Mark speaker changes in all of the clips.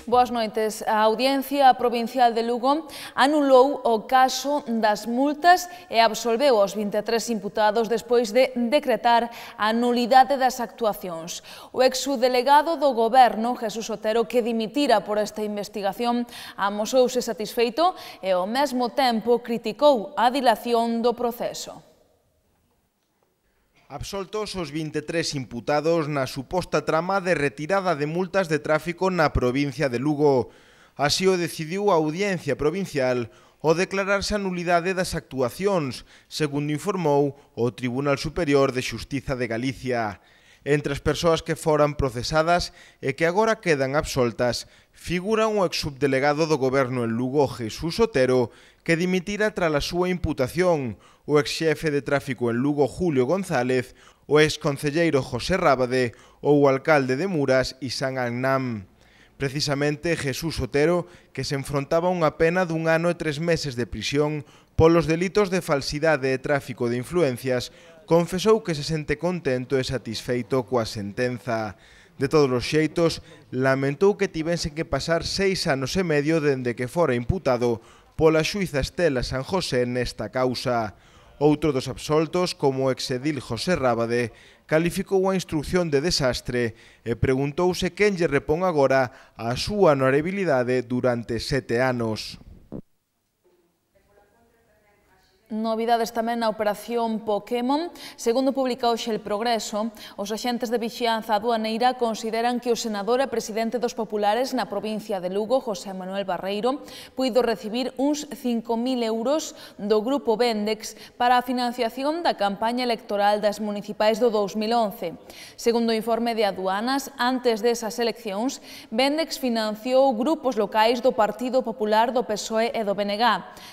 Speaker 1: Boas noites. A Audiencia Provincial de Lugo anulou o caso das multas e absolveu os 23 imputados despois de decretar a nulidade das actuacións. O exdelegado do Goberno, Jesús Otero, que dimitira por esta investigación, amosouse satisfeito e ao mesmo tempo criticou a dilación do proceso.
Speaker 2: Absoltos os 23 imputados na suposta trama de retirada de multas de tráfico na provincia de Lugo. Así o decidiu a Audiencia Provincial ao declararse a nulidade das actuacións, segundo informou o Tribunal Superior de Xustiza de Galicia. Entre as persoas que foran procesadas e que agora quedan absoltas, figuran o exsubdelegado do Goberno en Lugo, Jesús Otero, que dimitira tras a súa imputación, o exxefe de tráfico en Lugo, Julio González, o exconcelleiro José Rábade ou o alcalde de Muras, Isán Agnam. Precisamente Jesús Otero, que se enfrontaba a unha pena d'1 ano e 3 meses de prisión polos delitos de falsidade e tráfico de influencias, confesou que se sente contento e satisfeito coa sentenza. De todos os xeitos, lamentou que tivese que pasar 6 anos e medio dende que fora imputado pola xuíza Estela San José nesta causa. Outro dos absoltos, como o exedil José Rábade, calificou a instrucción de desastre e preguntouse quen lle repón agora a súa honorabilidade durante 7 anos.
Speaker 1: Novidades tamén na operación Pokémon. Segundo publica hoxe El Progreso, os axentes de vixianza aduaneira consideran que o senador e presidente dos populares na provincia de Lugo, José Manuel Barreiro, puido recibir uns 5.000 euros do grupo Vendex para a financiación da campaña electoral das municipais do 2011. Segundo o informe de aduanas, antes desas eleccións, Vendex financiou grupos locais do Partido Popular, do PSOE e do BNG.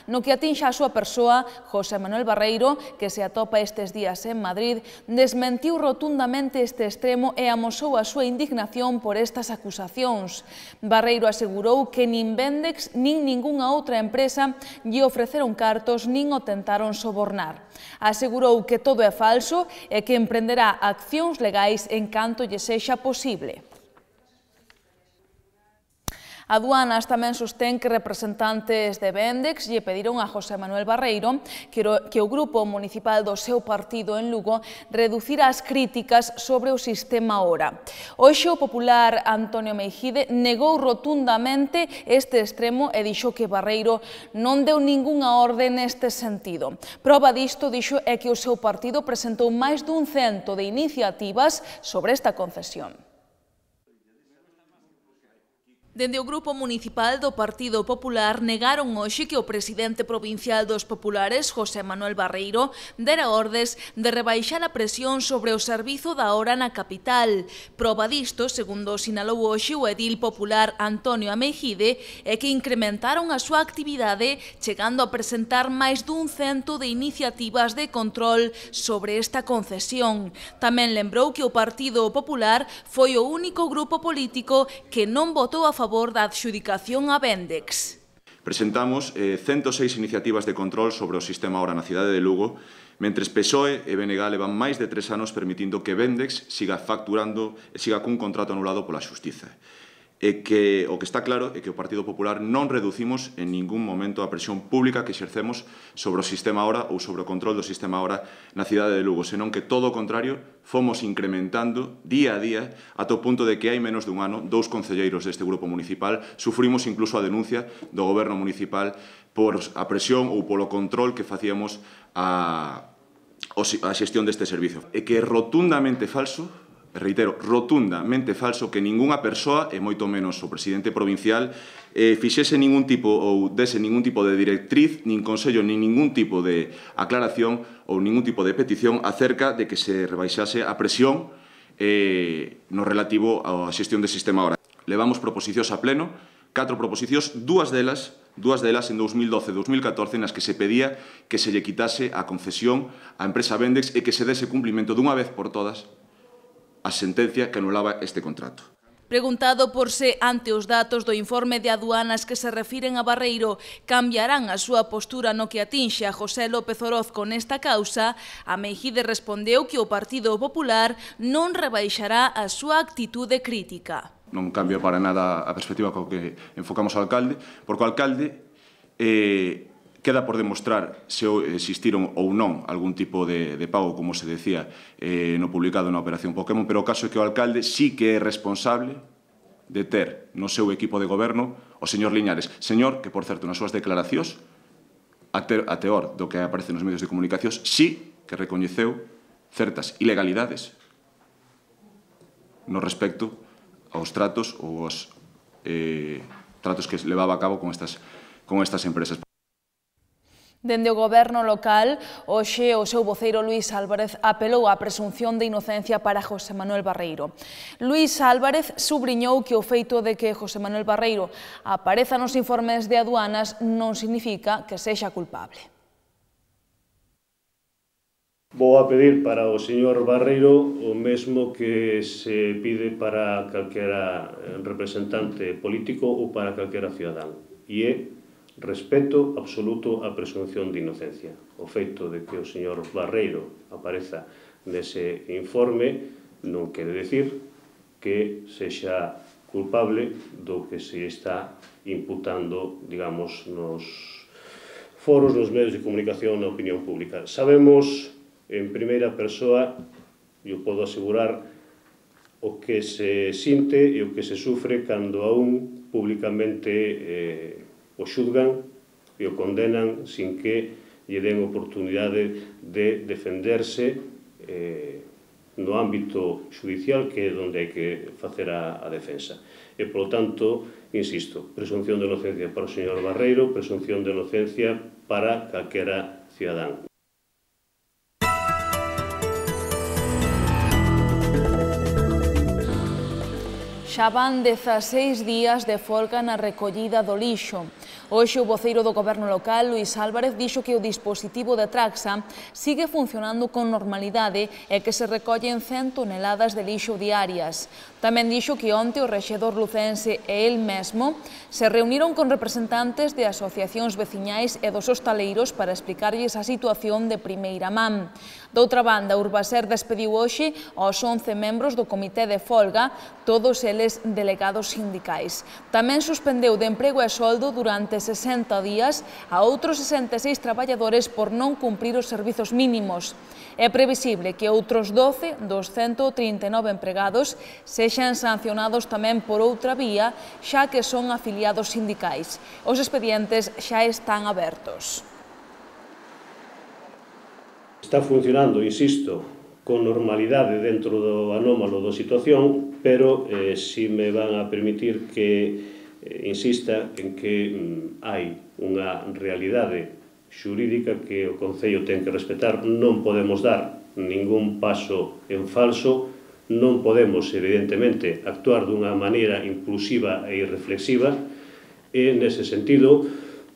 Speaker 1: No que atinxa a súa persoa, José Manuel Barreiro, que se atopa estes días en Madrid, desmentiu rotundamente este extremo e amosou a súa indignación por estas acusacións. Barreiro asegurou que nin Vendex nin ningunha outra empresa lle ofreceron cartos nin o tentaron sobornar. Asegurou que todo é falso e que emprenderá accións legais en canto lle sexa posible. Aduanas tamén sostén que representantes de Vendex lle pediron a José Manuel Barreiro que o grupo municipal do seu partido en Lugo reducira as críticas sobre o sistema Hora. Hoxe o popular Antonio Meijide negou rotundamente este extremo e dixo que Barreiro non deu ningunha orde neste sentido. Proba disto, dixo, é que o seu partido presentou máis dun 100 de iniciativas sobre esta concesión. Dende o Grupo Municipal do Partido Popular negaron hoxe que o presidente provincial dos populares, José Manuel Barreiro, dera ordes de rebaixar a presión sobre o servizo da hora na capital. Proba disto, segundo sinalou hoxe o edil popular Antonio Meijide, é que incrementaron a súa actividade chegando a presentar máis dun 100 de iniciativas de control sobre esta concesión. Tamén lembrou que o Partido Popular foi o único grupo político que non votou a favor da adxudicación a Vendex.
Speaker 3: Presentamos 106 iniciativas de control sobre o sistema Hora na cidade de Lugo, mentres PSOE e BNG levan máis de 3 anos permitindo que Vendex siga facturando e siga cun contrato anulado pola Xustiza. E que o que está claro é que o Partido Popular non reducimos en ningún momento a presión pública que exercemos sobre o sistema Hora ou sobre o control do sistema Hora na cidade de Lugo, senón que todo o contrario, fomos incrementando día a día ata o punto de que hai menos dun ano 2 concelleiros deste grupo municipal sufrimos incluso a denuncia do goberno municipal por a presión ou polo control que facíamos a xestión deste servizo. E que é rotundamente falso, reitero, rotundamente falso que ningunha persoa, e moito menos o presidente provincial, fixese ningún tipo ou dese ningún tipo de directriz, nin consello, nin ningún tipo de aclaración ou ningún tipo de petición acerca de que se rebaixase a presión no relativo á xestión do sistema Hora. Levamos proposicións a pleno, 4 proposicións, dúas delas en 2012-2014 nas que se pedía que se lle quitase a concesión á empresa Vendex e que se dese cumplimento dunha vez por todas a sentencia que anulaba este contrato.
Speaker 1: Preguntado por se ante os datos do informe de aduanas que se refiren a Barreiro cambiarán a súa postura no que atinxe a José López Orozco nesta causa, a Meijide respondeu que o Partido Popular non rebaixará a súa actitude crítica.
Speaker 3: Non cambia para nada a perspectiva co que enfocamos ao alcalde, porque o alcalde queda por demostrar se existiron ou non algún tipo de pago, como se decía no publicado na Operación Pokémon, pero o caso é que o alcalde sí que é responsable de ter no seu equipo de goberno o señor Liñares. Señor que, por certo, nas súas declaracións, a teor do que aparece nos medios de comunicación, sí que recoñeceu certas ilegalidades no respecto aos tratos ou aos tratos que levaba a cabo con estas empresas.
Speaker 1: Dende o goberno local, hoxe o seu voceiro Luís Álvarez apelou á presunción de inocencia para José Manuel Barreiro. Luís Álvarez subliñou que o feito de que José Manuel Barreiro apareza nos informes de aduanas non significa que sexa culpable.
Speaker 4: Vou a pedir para o señor Barreiro o mesmo que se pide para calquera representante político ou para calquera cidadán, e é respeto absoluto á presunción de inocencia. O feito de que o señor Barreiro apareza nese informe non quere decir que sexa culpable do que se está imputando, digamos, nos foros, nos medios de comunicación, na opinión pública. Sabemos en primeira persoa, e o podo asegurar, o que se sinte e o que se sufre cando a un públicamente o xulgan e o condenan sin que lle den oportunidade de defenderse no ámbito judicial, que é onde hai que facer a defensa. E, polo tanto, insisto, presunción de inocencia para o señor Barreiro, presunción de inocencia para calquera cidadán.
Speaker 1: Xa van 16 días de folga na recollida do lixo. Hoxe o voceiro do goberno local, Luís Álvarez, dixo que o dispositivo de Traxa sigue funcionando con normalidade e que se recollen 100 toneladas de lixo diarias. Tamén dixo que onte o rexedor lucense e el mesmo se reuniron con representantes de asociacións veciñais e dos hostaleiros para explicarlles a situación de primeira man. Doutra banda, Urbaser despediu hoxe aos 11 membros do comité de folga, todos eles delegados sindicais. Tamén suspendeu de emprego e soldo durante 60 días a outros 66 traballadores por non cumprir os servizos mínimos. É previsible que outros 12 dos 139 empregados sexan sancionados tamén por outra vía, xa que son afiliados sindicais. Os expedientes xa están abertos.
Speaker 4: Está funcionando, insisto, con normalidade dentro do anómalo da situación, pero si me van a permitir que insista en que hai unha realidade xurídica que o Concello ten que respetar. Non podemos dar ningún paso en falso, non podemos, evidentemente, actuar dunha maneira impulsiva e irreflexiva, e, nese sentido,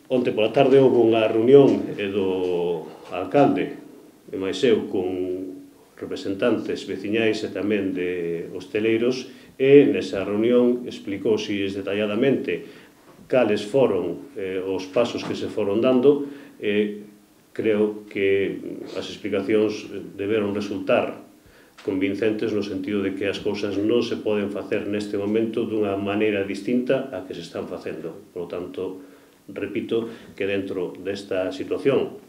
Speaker 4: onte pola tarde houve unha reunión do alcalde e máis eu con representantes veciñais e tamén de hosteleiros, e nesa reunión explicouse detalladamente cales foron os pasos que se foron dando. Creo que as explicacións deberon resultar convincentes no sentido de que as cousas non se poden facer neste momento dunha maneira distinta a que se están facendo. Por lo tanto, repito que dentro desta situación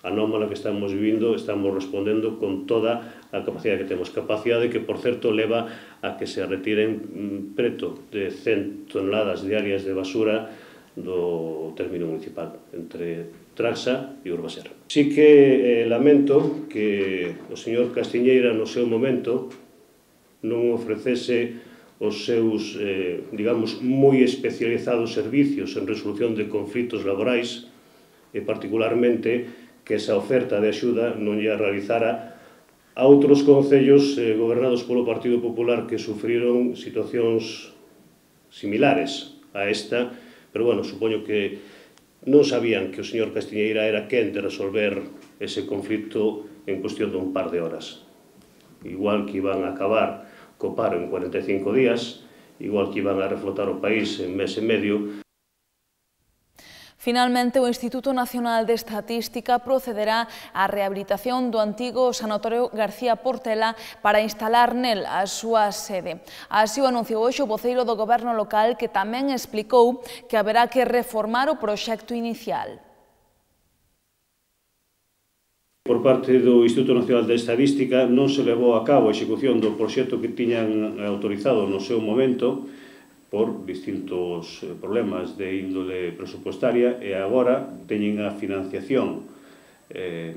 Speaker 4: anómala que estamos vivindo, estamos respondendo con toda a capacidade que temos. Capacidade que, por certo, leva a que se retiren preto de 100 toneladas diarias de basura do término municipal, entre Traxa e Urbaser. Sí que lamento que o señor Castiñeira, no seu momento, non ofrecese os seus, digamos, moi especializados servicios en resolución de conflitos laborais, e particularmente que esa oferta de axuda non lle realizara a outros concellos gobernados polo Partido Popular que sufriron situacións similares a esta, pero, bueno, supoño que non sabían que o señor Castiñeira era quen de resolver ese conflito en cuestión de un par de horas. Igual que iban a acabar co paro en 45 días, igual que iban a reflotar o país en mes e medio.
Speaker 1: Finalmente, o Instituto Nacional de Estatística procederá á rehabilitación do antigo Sanatorio García Portela para instalar nel a súa sede. Así o anunciou hoxe o voceiro do Goberno local, que tamén explicou que haberá que reformar o proxecto inicial.
Speaker 4: Por parte do Instituto Nacional de Estadística non se levou a cabo a execución do proxecto que tiñan autorizado no seu momento por distintos problemas de índole presupuestaria e agora teñen a financiación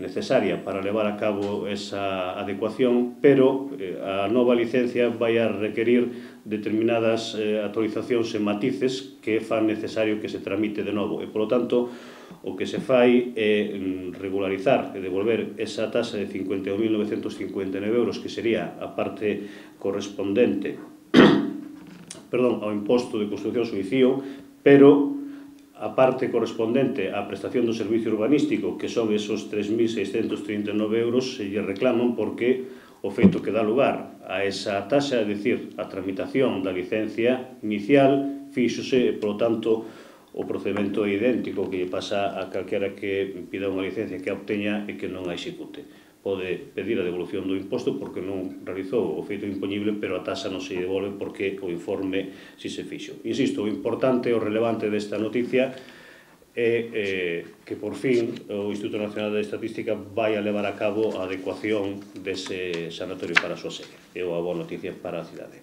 Speaker 4: necesaria para levar a cabo esa adecuación, pero a nova licencia vai a requerir determinadas actualizacións e matices que fan necesario que se tramite de novo e, polo tanto, o que se fai é regularizar e devolver esa tasa de 51.959 euros, que sería a parte correspondente ao imposto de construcción suicío, pero a parte correspondente á prestación do servicio urbanístico, que son esos 3.639 euros, se lle reclaman porque o feito que dá lugar a esa taxa, é dicir, a tramitación da licencia inicial, fíxose, e, polo tanto, o procedimento é idéntico que lle pasa a calquera que pida unha licencia que a obteña e que non a execute. Pode pedir a devolución do imposto porque non realizou o feito impoñible, pero a tasa non se devolve porque o informe si se fixo. Insisto, o importante e o relevante desta noticia é que por fin o Instituto Nacional de Estatística vai a levar a cabo a adecuación dese sanatorio para a súa sede. É unha boa noticia para a cidade.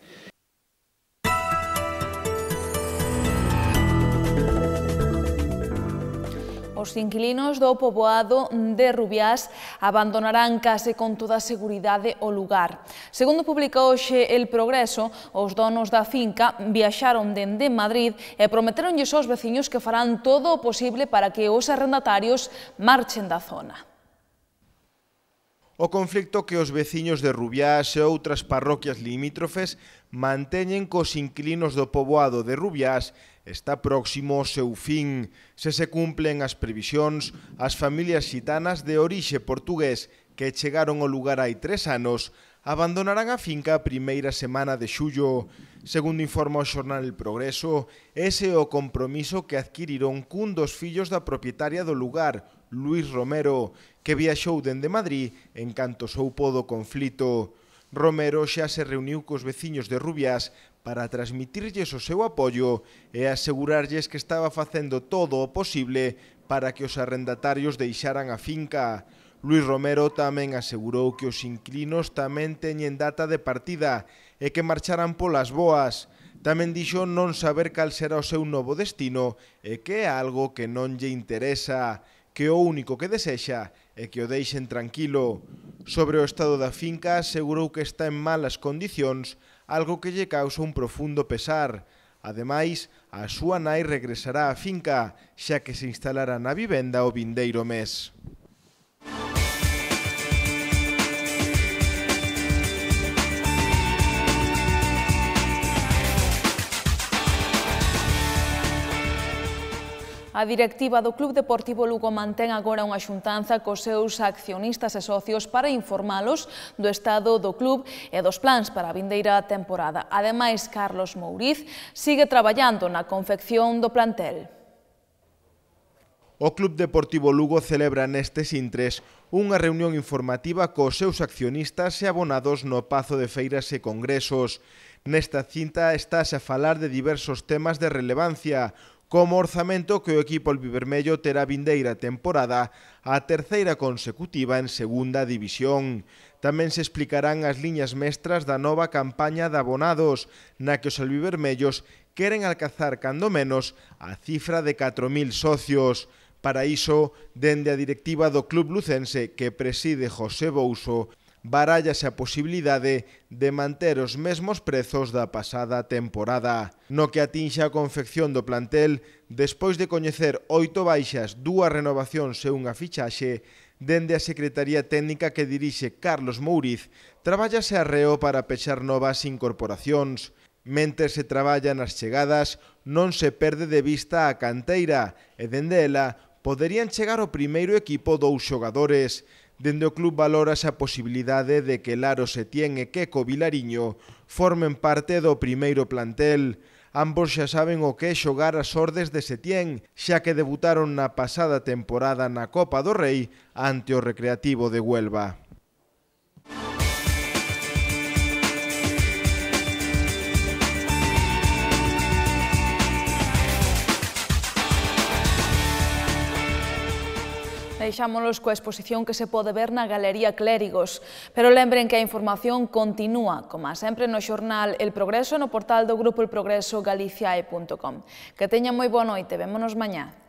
Speaker 1: Os inquilinos do poboado de Rubiás abandonarán case con toda a seguridade o lugar. Segundo publicou hoxe El Progreso, os donos da finca viaxaron dende Madrid e prometeronlles aos veciños que farán todo o posible para que os arrendatarios marchen da zona.
Speaker 2: O conflicto que os veciños de Rubiás e outras parroquias limítrofes manteñen cos inquilinos do poboado de Rubiás está próximo ao seu fin. Se cumplen as previsións, as familias xitanas de orixe portugués que chegaron ao lugar hai 3 anos abandonarán a finca a primeira semana de xullo. Segundo informa o xornal El Progreso, ese é o compromiso que adquiriron cun dos fillos da propietaria do lugar, Luis Romero, que viaxou dende Madrid en canto soupo do conflito. Romero xa se reuniu cos veciños de Rubiás para transmitirlles o seu apoio e asegurarlles que estaba facendo todo o posible para que os arrendatarios deixaran a finca. Luis Romero tamén asegurou que os inquilinos tamén teñen data de partida e que marcharán polas boas. Tamén dixo non saber cal será o seu novo destino e que é algo que non lle interesa, que o único que desexa é que o deixen tranquilo. Sobre o estado da finca asegurou que está en malas condicións, algo que lle causa un profundo pesar. Ademais, a súa nai regresará á finca, xa que se instalará na vivenda o vindeiro mes.
Speaker 1: A directiva do Club Deportivo Lugo mantén agora unha xuntanza cos seus accionistas e socios para informalos do estado do club e dos plans para a vindeira temporada. Ademais, Carlos Mouriz sigue traballando na confección do plantel.
Speaker 2: O Club Deportivo Lugo celebra nestes intres unha reunión informativa cos seus accionistas e abonados no Pazo de Feiras e Congresos. Nesta cinta estase a falar de diversos temas de relevancia, como orzamento que o equipo albivermello terá vindeira temporada a terceira consecutiva en segunda división. Tamén se explicarán as liñas mestras da nova campaña de abonados, na que os albivermellos queren alcanzar cando menos a cifra de 4.000 socios. Para iso, dende a directiva do club lucense que preside José Bouso, barállase a posibilidade de manter os mesmos prezos da pasada temporada. No que atinxa a confección do plantel, despois de coñecer 8 baixas, 2 renovacións e unha fichaxe, dende a Secretaría Técnica que dirixe Carlos Mouriz, trabállase arreo para pechar novas incorporacións. Mentres se traballa nas chegadas, non se perde de vista a canteira e dende ela poderían chegar ao primeiro equipo 2 xogadores. Dende o club valórase a posibilidade de que Laro Setién e Queco Vilariño formen parte do primeiro plantel. Ambos xa saben o que é xogar as ordes de Setién, xa que debutaron na pasada temporada na Copa do Rei ante o Recreativo de Huelva.
Speaker 1: Deixámonos coa exposición que se pode ver na Galería Clérigos, pero lembren que a información continúa, como sempre, no xornal El Progreso, no portal do Grupo El Progreso, galiciae.com. Que teñan moi boa noite, vémonos mañá.